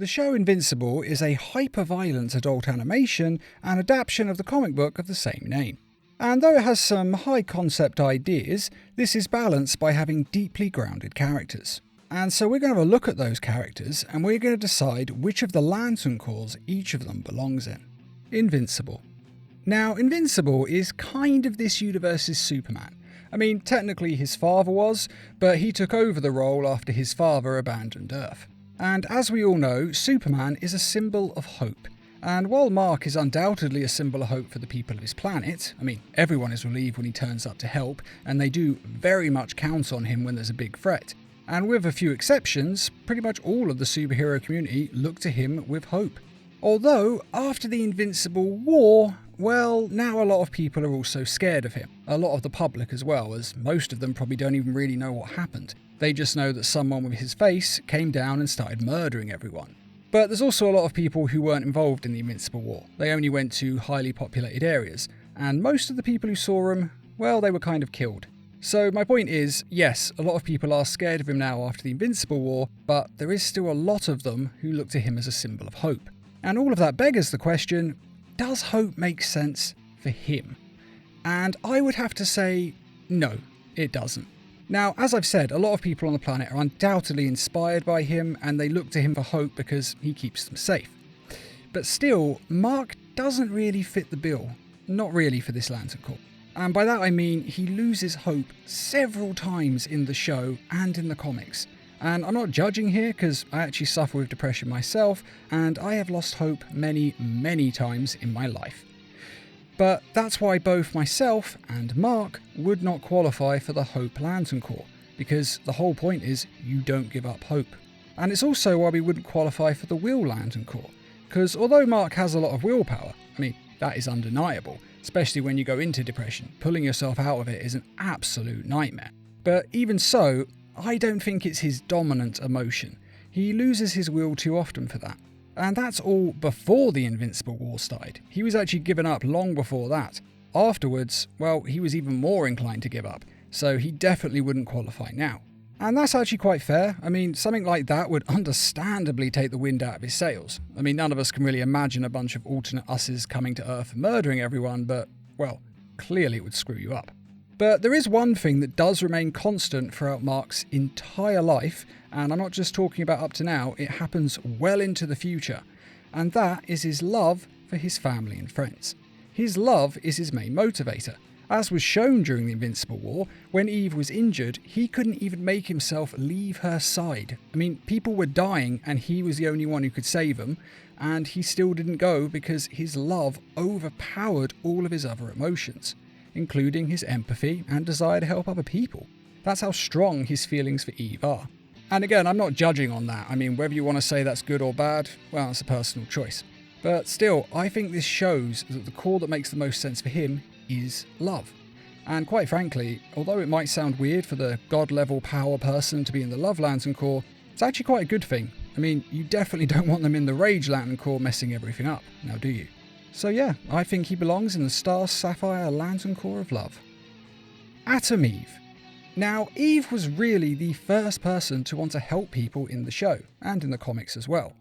The show Invincible is a hyper-violent adult animation and adaptation of the comic book of the same name. And though it has some high-concept ideas, this is balanced by having deeply grounded characters. And so we're going to have a look at those characters, and we're going to decide which of the Lantern Corps each of them belongs in. Invincible. Now, Invincible is kind of this universe's Superman. I mean, technically his father was, but he took over the role after his father abandoned Earth. And as we all know, Superman is a symbol of hope. And while Mark is undoubtedly a symbol of hope for the people of his planet, I mean, everyone is relieved when he turns up to help, and they do very much count on him when there's a big threat. And with a few exceptions, pretty much all of the superhero community look to him with hope. Although, after the Invincible War, well, now a lot of people are also scared of him. A lot of the public as well, as most of them probably don't even really know what happened. They just know that someone with his face came down and started murdering everyone. But there's also a lot of people who weren't involved in the Invincible War. They only went to highly populated areas, and most of the people who saw him, well, they were kind of killed. So my point is, yes, a lot of people are scared of him now after the Invincible War, but there is still a lot of them who look to him as a symbol of hope. And all of that beggars the question, does hope make sense for him? And I would have to say, no, it doesn't. Now, as I've said, a lot of people on the planet are undoubtedly inspired by him, and they look to him for hope because he keeps them safe. But still, Mark doesn't really fit the bill. Not really for this Lantern Corps. And by that I mean he loses hope several times in the show and in the comics. And I'm not judging here because I actually suffer with depression myself, and I have lost hope many, many times in my life. But that's why both myself and Mark would not qualify for the Hope Lantern Corps, because the whole point is you don't give up hope. And it's also why we wouldn't qualify for the Will Lantern Corps, because although Mark has a lot of willpower, I mean, that is undeniable, especially when you go into depression. Pulling yourself out of it is an absolute nightmare. But even so, I don't think it's his dominant emotion. He loses his will too often for that. And that's all before the Invincible War started. He was actually given up long before that. Afterwards, well, he was even more inclined to give up, so he definitely wouldn't qualify now. And that's actually quite fair. I mean, something like that would understandably take the wind out of his sails. I mean, none of us can really imagine a bunch of alternate us's coming to Earth and murdering everyone, but, well, clearly it would screw you up. But there is one thing that does remain constant throughout Mark's entire life, and I'm not just talking about up to now, it happens well into the future, and that is his love for his family and friends. His love is his main motivator. As was shown during the Invincible War, when Eve was injured, he couldn't even make himself leave her side. I mean, people were dying and he was the only one who could save them, and he still didn't go because his love overpowered all of his other emotions, including his empathy and desire to help other people. That's how strong his feelings for Eve are. And again, I'm not judging on that. I mean, whether you want to say that's good or bad, well, it's a personal choice. But still, I think this shows that the core that makes the most sense for him is love. And quite frankly, although it might sound weird for the god-level power person to be in the Love Lantern Corps, it's actually quite a good thing. I mean, you definitely don't want them in the Rage Lantern Corps messing everything up, now do you? So yeah, I think he belongs in the Star Sapphire Lantern Corps of Love. Atom Eve. Now, Eve was really the first person to want to help people in the show, and in the comics as well.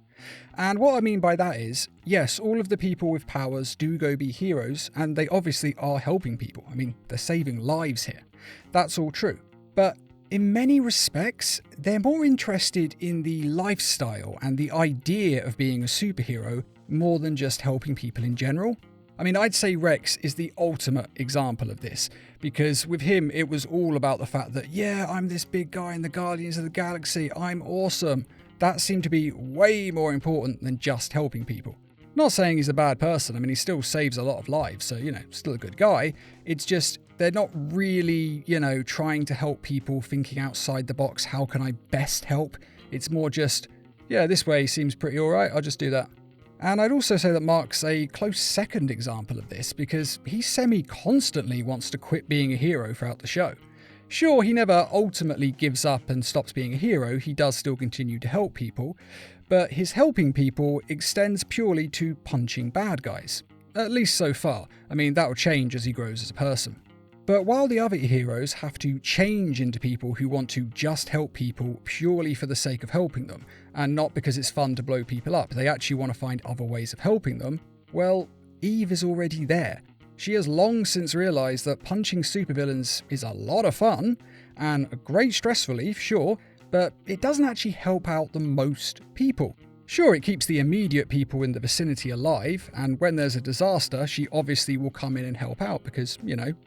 And what I mean by that is, yes, all of the people with powers do go be heroes, and they obviously are helping people. I mean, they're saving lives here. That's all true. But in many respects, they're more interested in the lifestyle and the idea of being a superhero more than just helping people in general. I mean, I'd say Rex is the ultimate example of this, because with him, it was all about the fact that, yeah, I'm this big guy in the Guardians of the Galaxy, I'm awesome. That seemed to be way more important than just helping people. Not saying he's a bad person, I mean, he still saves a lot of lives, so, still a good guy. It's just, they're not really, trying to help people, thinking outside the box, how can I best help? It's more just, yeah, this way seems pretty alright, I'll just do that. And I'd also say that Mark's a close second example of this, because he semi-constantly wants to quit being a hero throughout the show. Sure, he never ultimately gives up and stops being a hero, he does still continue to help people, but his helping people extends purely to punching bad guys. At least so far. I mean, that'll change as he grows as a person. But while the other heroes have to change into people who want to just help people purely for the sake of helping them, and not because it's fun to blow people up. They actually want to find other ways of helping them. Well, Eve is already there. She has long since realised that punching supervillains is a lot of fun, and a great stress relief, sure, but it doesn't actually help out the most people. Sure, it keeps the immediate people in the vicinity alive, and when there's a disaster, she obviously will come in and help out because,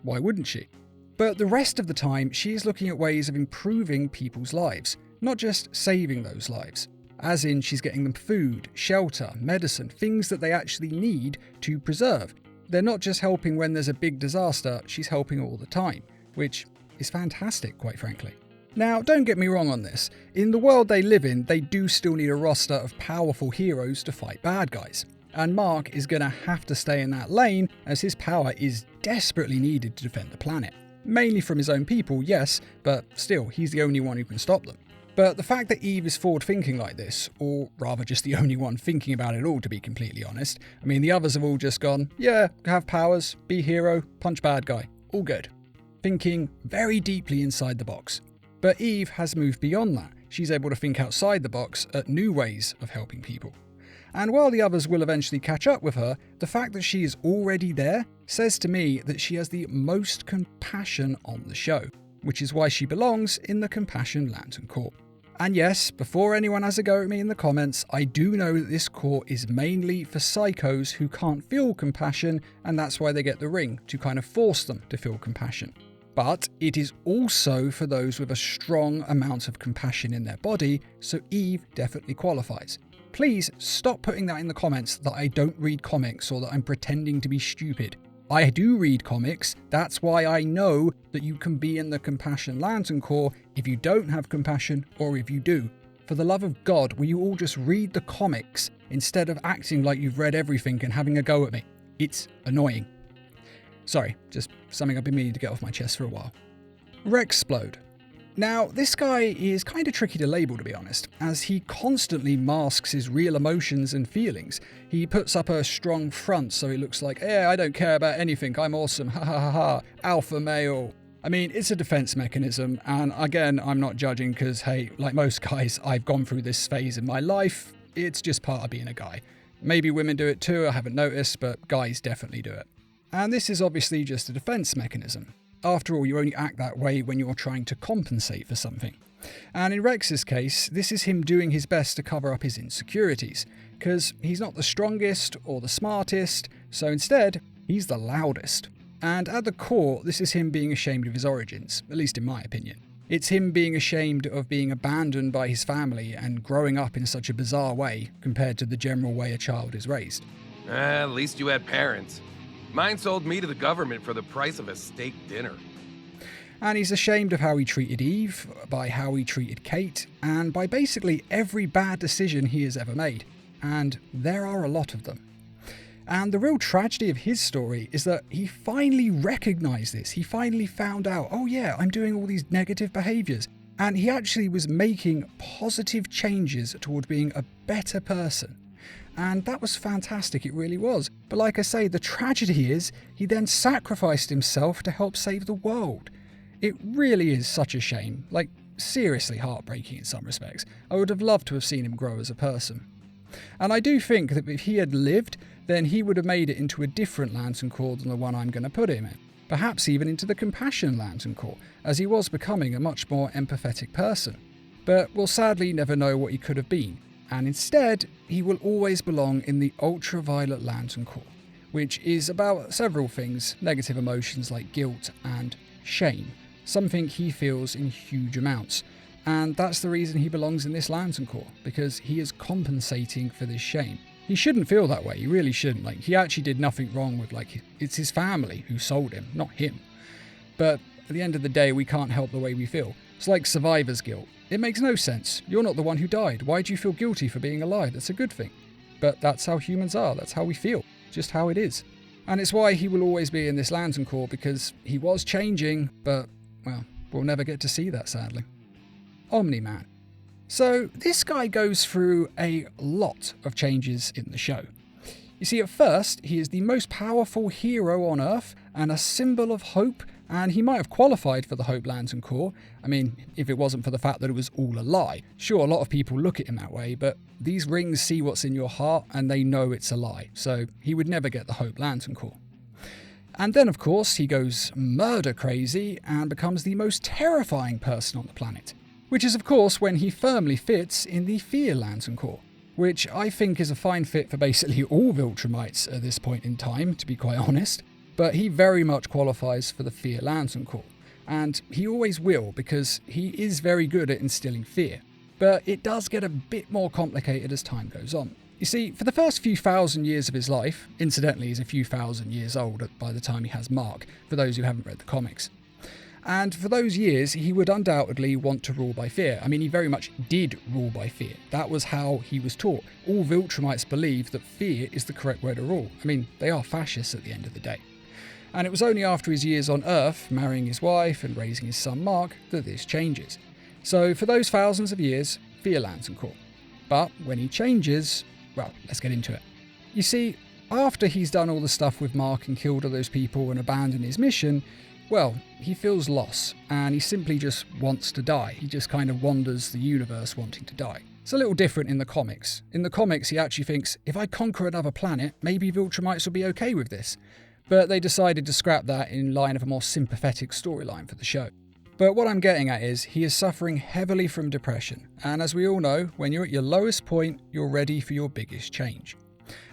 why wouldn't she? But the rest of the time, she is looking at ways of improving people's lives, not just saving those lives. As in, she's getting them food, shelter, medicine, things that they actually need to preserve. They're not just helping when there's a big disaster, she's helping all the time, which is fantastic, quite frankly. Now, don't get me wrong on this. In the world they live in, they do still need a roster of powerful heroes to fight bad guys. And Mark is going to have to stay in that lane, as his power is desperately needed to defend the planet. Mainly from his own people, yes, but still, he's the only one who can stop them. But the fact that Eve is forward-thinking like this, or rather just the only one thinking about it all, to be completely honest, the others have all just gone, yeah, have powers, be hero, punch bad guy, all good. Thinking very deeply inside the box. But Eve has moved beyond that. She's able to think outside the box at new ways of helping people. And while the others will eventually catch up with her, the fact that she is already there says to me that she has the most compassion on the show, which is why she belongs in the Compassion Lantern Corps. And yes, before anyone has a go at me in the comments, I do know that this corps is mainly for psychos who can't feel compassion, and that's why they get the ring, to kind of force them to feel compassion. But it is also for those with a strong amount of compassion in their body, so Eve definitely qualifies. Please stop putting that in the comments that I don't read comics or that I'm pretending to be stupid. I do read comics, that's why I know that you can be in the Compassion Lantern Corps if you don't have compassion or if you do. For the love of God, will you all just read the comics instead of acting like you've read everything and having a go at me? It's annoying. Sorry, just something I've been meaning to get off my chest for a while. Splode. Now, this guy is kind of tricky to label, to be honest, as he constantly masks his real emotions and feelings. He puts up a strong front so he looks like, I don't care about anything, I'm awesome, ha ha ha ha, alpha male. It's a defense mechanism, and again, I'm not judging because, hey, like most guys, I've gone through this phase in my life. It's just part of being a guy. Maybe women do it too, I haven't noticed, but guys definitely do it. And this is obviously just a defense mechanism. After all, you only act that way when you're trying to compensate for something. And in Rex's case, this is him doing his best to cover up his insecurities, because he's not the strongest or the smartest, so instead, he's the loudest. And at the core, this is him being ashamed of his origins, at least in my opinion. It's him being ashamed of being abandoned by his family and growing up in such a bizarre way compared to the general way a child is raised. At least you had parents. Mine sold me to the government for the price of a steak dinner. And he's ashamed of how he treated Eve, by how he treated Kate, and by basically every bad decision he has ever made. And there are a lot of them. And the real tragedy of his story is that he finally recognized this. He finally found out, oh yeah, I'm doing all these negative behaviors. And he actually was making positive changes toward being a better person. And that was fantastic, it really was. But like I say, the tragedy is he then sacrificed himself to help save the world. It really is such a shame, like seriously heartbreaking in some respects. I would have loved to have seen him grow as a person. And I do think that if he had lived, then he would have made it into a different Lantern Corps than the one I'm going to put him in. Perhaps even into the Compassion Lantern Corps, as he was becoming a much more empathetic person. But we'll sadly never know what he could have been. And instead, he will always belong in the Ultraviolet Lantern Corps, which is about several things, negative emotions like guilt and shame, something he feels in huge amounts. And that's the reason he belongs in this Lantern Corps, because he is compensating for this shame. He shouldn't feel that way, he really shouldn't. He actually did nothing wrong with, it's his family who sold him, not him. But at the end of the day, we can't help the way we feel. It's like survivor's guilt. It makes no sense. You're not the one who died. Why do you feel guilty for being alive? That's a good thing. But that's how humans are. That's how we feel. Just how it is. And it's why he will always be in this Lantern Corps, because he was changing, but, well, we'll never get to see that, sadly. Omni-Man. So this guy goes through a lot of changes in the show. You see, at first, he is the most powerful hero on Earth and a symbol of hope and he might have qualified for the Hope Lantern Corps. I mean, if it wasn't for the fact that it was all a lie. Sure, a lot of people look at him that way, but these rings see what's in your heart and they know it's a lie, so he would never get the Hope Lantern Corps. And then, of course, he goes murder crazy and becomes the most terrifying person on the planet, which is, of course, when he firmly fits in the Fear Lantern Corps, which I think is a fine fit for basically all Viltrumites at this point in time, to be quite honest. But he very much qualifies for the Fear Lantern Corps, and he always will because he is very good at instilling fear. But it does get a bit more complicated as time goes on. You see, for the first few thousand years of his life, incidentally he's a few thousand years old by the time he has Mark, for those who haven't read the comics. And for those years, he would undoubtedly want to rule by fear. I mean, he very much did rule by fear. That was how he was taught. All Viltrumites believe that fear is the correct way to rule. I mean, they are fascists at the end of the day. And it was only after his years on Earth, marrying his wife and raising his son Mark, that this changes. So for those thousands of years, Fear Lantern Corps. But when he changes, well, let's get into it. You see, after he's done all the stuff with Mark and killed all those people and abandoned his mission, well, he feels loss, and he simply just wants to die. He just kind of wanders the universe wanting to die. It's a little different in the comics. In the comics, he actually thinks, if I conquer another planet, maybe Viltrumites will be okay with this. But they decided to scrap that in line of a more sympathetic storyline for the show. But what I'm getting at is, he is suffering heavily from depression, and as we all know, when you're at your lowest point, you're ready for your biggest change.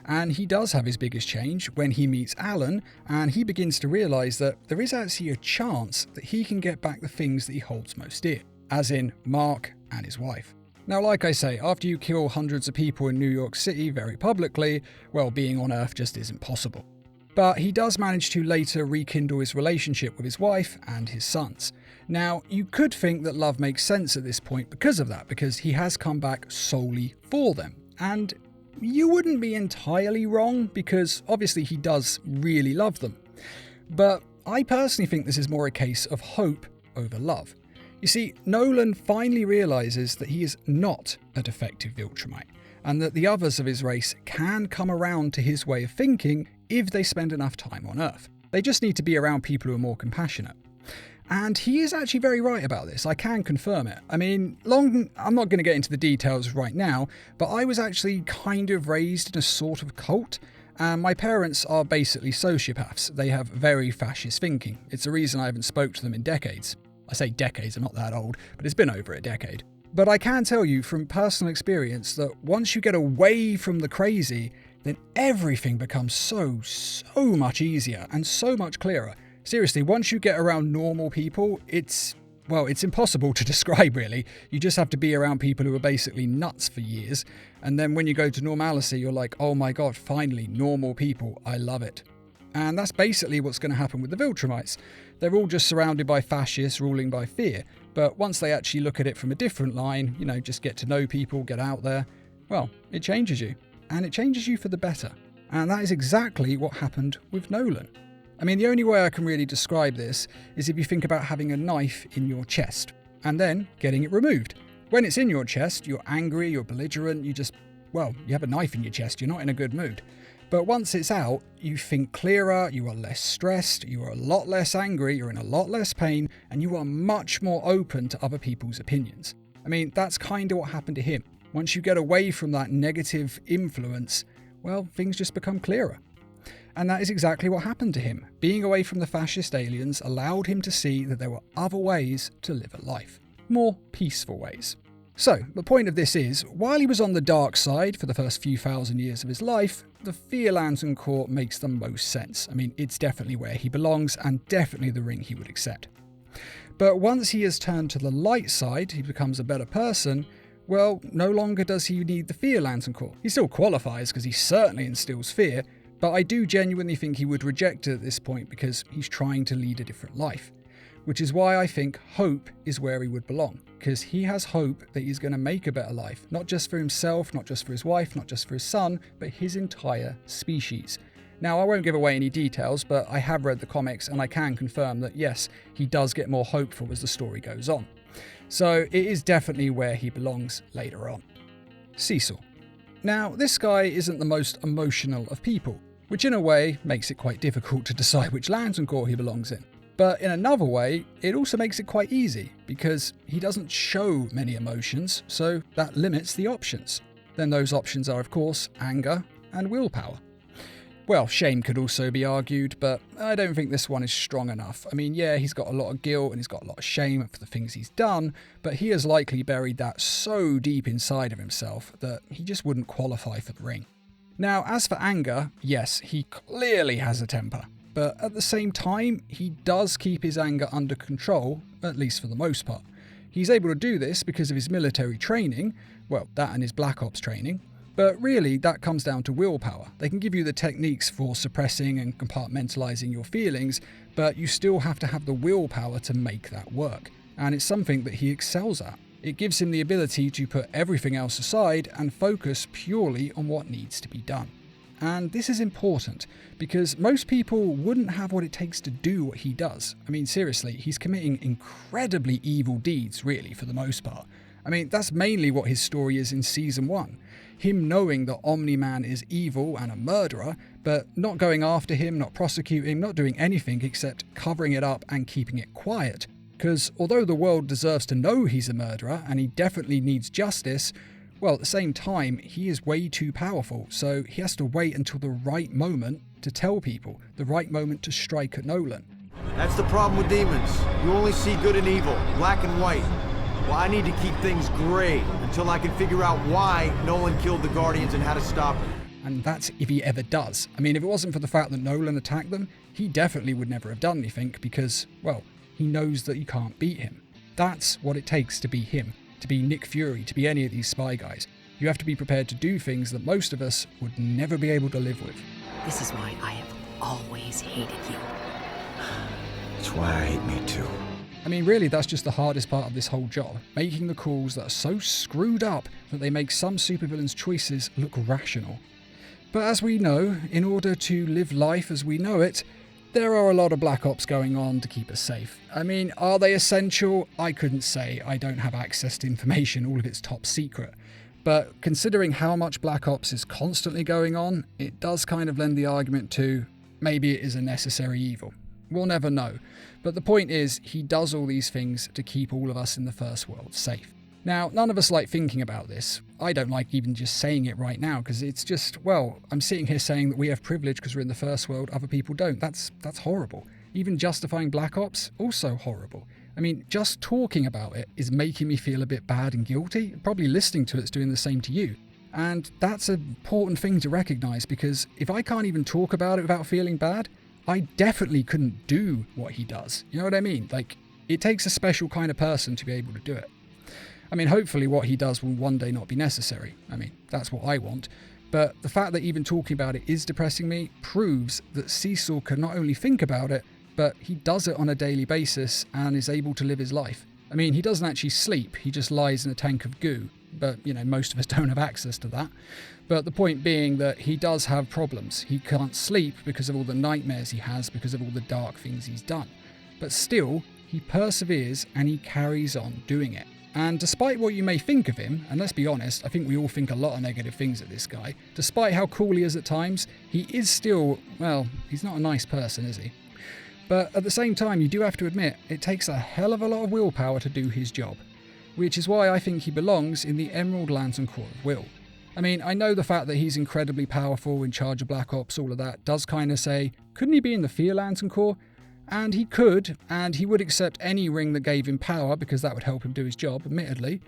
And he does have his biggest change when he meets Alan, and he begins to realise that there is actually a chance that he can get back the things that he holds most dear, as in Mark and his wife. Now, like I say, after you kill hundreds of people in New York City very publicly, well, being on Earth just isn't possible. But he does manage to later rekindle his relationship with his wife and his sons. Now, you could think that love makes sense at this point because of that, because he has come back solely for them. And you wouldn't be entirely wrong, because obviously he does really love them. But I personally think this is more a case of hope over love. You see, Nolan finally realises that he is not a defective Viltrumite, and that the others of his race can come around to his way of thinking if they spend enough time on Earth. They just need to be around people who are more compassionate. And he is actually very right about this, I can confirm it. I mean, I'm not going to get into the details right now, but I was actually kind of raised in a sort of cult, and my parents are basically sociopaths. They have very fascist thinking. It's the reason I haven't spoke to them in decades. I say decades, I'm not that old, but it's been over a decade. But I can tell you from personal experience that once you get away from the crazy, then everything becomes so much easier and so much clearer. Seriously, once you get around normal people, it's impossible to describe really. You just have to be around people who are basically nuts for years, and then when you go to normalcy, you're like, oh my god, finally, normal people, I love it. And that's basically what's going to happen with the Viltrumites. They're all just surrounded by fascists ruling by fear, but once they actually look at it from a different line, just get to know people, get out there, well, it changes you. And it changes you for the better. And that is exactly what happened with Nolan. I mean, the only way I can really describe this is if you think about having a knife in your chest, and then getting it removed. When it's in your chest, you're angry, you're belligerent, you have a knife in your chest, you're not in a good mood. But once it's out, you think clearer, you are less stressed, you are a lot less angry, you're in a lot less pain, and you are much more open to other people's opinions. I mean, that's kind of what happened to him. Once you get away from that negative influence, well, things just become clearer. And that is exactly what happened to him. Being away from the fascist aliens allowed him to see that there were other ways to live a life. More peaceful ways. So, the point of this is, while he was on the dark side for the first few thousand years of his life, the Fear Lantern Corps makes the most sense. I mean, it's definitely where he belongs, and definitely the ring he would accept. But once he has turned to the light side, he becomes a better person. Well, no longer does he need the Fear Lantern Corps. He still qualifies because he certainly instills fear, but I do genuinely think he would reject it at this point because he's trying to lead a different life. Which is why I think hope is where he would belong, because he has hope that he's going to make a better life, not just for himself, not just for his wife, not just for his son, but his entire species. Now, I won't give away any details, but I have read the comics and I can confirm that yes, he does get more hopeful as the story goes on. So it is definitely where he belongs later on. Cecil. Now, this guy isn't the most emotional of people, which in a way makes it quite difficult to decide which Lantern Corps he belongs in. But in another way, it also makes it quite easy, because he doesn't show many emotions, so that limits the options. Then those options are, of course, anger and willpower. Well, shame could also be argued, but I don't think this one is strong enough. I mean, yeah, he's got a lot of guilt and he's got a lot of shame for the things he's done, but he has likely buried that so deep inside of himself that he just wouldn't qualify for the ring. Now, as for anger, yes, he clearly has a temper, but at the same time, he does keep his anger under control, at least for the most part. He's able to do this because of his military training, well, that and his Black Ops training, but really that comes down to willpower. They can give you the techniques for suppressing and compartmentalizing your feelings, but you still have to have the willpower to make that work, and it's something that he excels at. It gives him the ability to put everything else aside and focus purely on what needs to be done. And this is important, because most people wouldn't have what it takes to do what he does. I mean, seriously, he's committing incredibly evil deeds, really, for the most part. I mean, that's mainly what his story is in Season 1. Him knowing that Omni-Man is evil and a murderer, but not going after him, not prosecuting, not doing anything except covering it up and keeping it quiet. Because although the world deserves to know he's a murderer and he definitely needs justice, well, at the same time, he is way too powerful, so he has to wait until the right moment to tell people, the right moment to strike at Nolan. That's the problem with demons. You only see good and evil, black and white. Well, I need to keep things gray until I can figure out why Nolan killed the Guardians and how to stop him. And that's if he ever does. I mean, if it wasn't for the fact that Nolan attacked them, he definitely would never have done anything because, well, he knows that you can't beat him. That's what it takes to be him, to be Nick Fury, to be any of these spy guys. You have to be prepared to do things that most of us would never be able to live with. This is why I have always hated you. That's why I hate me too. I mean, really, that's just the hardest part of this whole job, making the calls that are so screwed up that they make some supervillains' choices look rational. But as we know, in order to live life as we know it, there are a lot of Black Ops going on to keep us safe. I mean, are they essential? I couldn't say. I don't have access to information, all of it's top secret. But considering how much Black Ops is constantly going on, it does kind of lend the argument to maybe it is a necessary evil. We'll never know. But the point is, he does all these things to keep all of us in the first world safe. Now, none of us like thinking about this. I don't like even just saying it right now, because it's just, well, I'm sitting here saying that we have privilege because we're in the first world, other people don't. That's horrible. Even justifying Black Ops, also horrible. I mean, just talking about it is making me feel a bit bad and guilty. Probably listening to it's doing the same to you. And that's an important thing to recognise, because if I can't even talk about it without feeling bad, I definitely couldn't do what he does. You know what I mean? Like, it takes a special kind of person to be able to do it. I mean, hopefully what he does will one day not be necessary. I mean, that's what I want. But the fact that even talking about it is depressing me proves that Cecil can not only think about it, but he does it on a daily basis and is able to live his life. I mean, he doesn't actually sleep, he just lies in a tank of goo. But, you know, most of us don't have access to that. But the point being that he does have problems. He can't sleep because of all the nightmares he has, because of all the dark things he's done. But still, he perseveres and he carries on doing it. And despite what you may think of him, and let's be honest, I think we all think a lot of negative things of this guy, despite how cool he is at times, he is still, well, he's not a nice person, is he? But at the same time, you do have to admit, it takes a hell of a lot of willpower to do his job. Which is why I think he belongs in the Emerald Lantern Corps of Will. I mean, I know the fact that he's incredibly powerful, in charge of Black Ops, all of that, does kind of say, couldn't he be in the Fear Lantern Corps? And he could, and he would accept any ring that gave him power, because that would help him do his job, admittedly.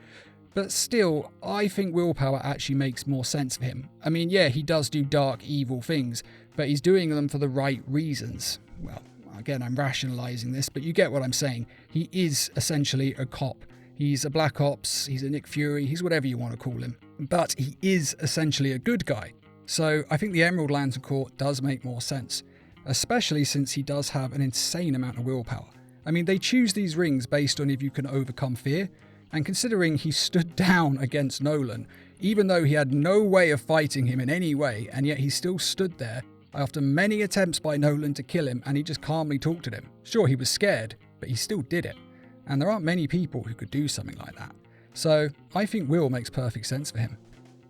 But still, I think willpower actually makes more sense for him. I mean, yeah, he does do dark, evil things, but he's doing them for the right reasons. Well, again, I'm rationalising this, but you get what I'm saying. He is essentially a cop. He's a Black Ops, he's a Nick Fury, he's whatever you want to call him. But he is essentially a good guy. So I think the Emerald Lantern Corps does make more sense. Especially since he does have an insane amount of willpower. I mean, they choose these rings based on if you can overcome fear, and considering he stood down against Nolan, even though he had no way of fighting him in any way, and yet he still stood there after many attempts by Nolan to kill him, and he just calmly talked to him. Sure, he was scared, but he still did it. And there aren't many people who could do something like that. So I think Will makes perfect sense for him.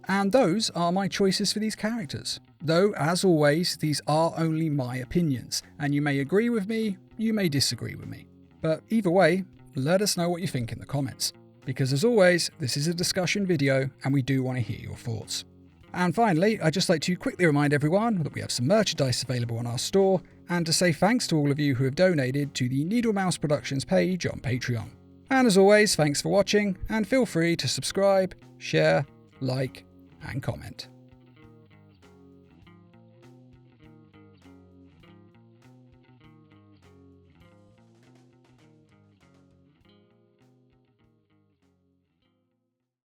And those are my choices for these characters. Though, as always, these are only my opinions, and you may agree with me, you may disagree with me. But either way, let us know what you think in the comments, because as always, this is a discussion video and we do want to hear your thoughts. And finally, I'd just like to quickly remind everyone that we have some merchandise available on our store, and to say thanks to all of you who have donated to the Needle Mouse Productions page on Patreon. And as always, thanks for watching, and feel free to subscribe, share, like, and comment.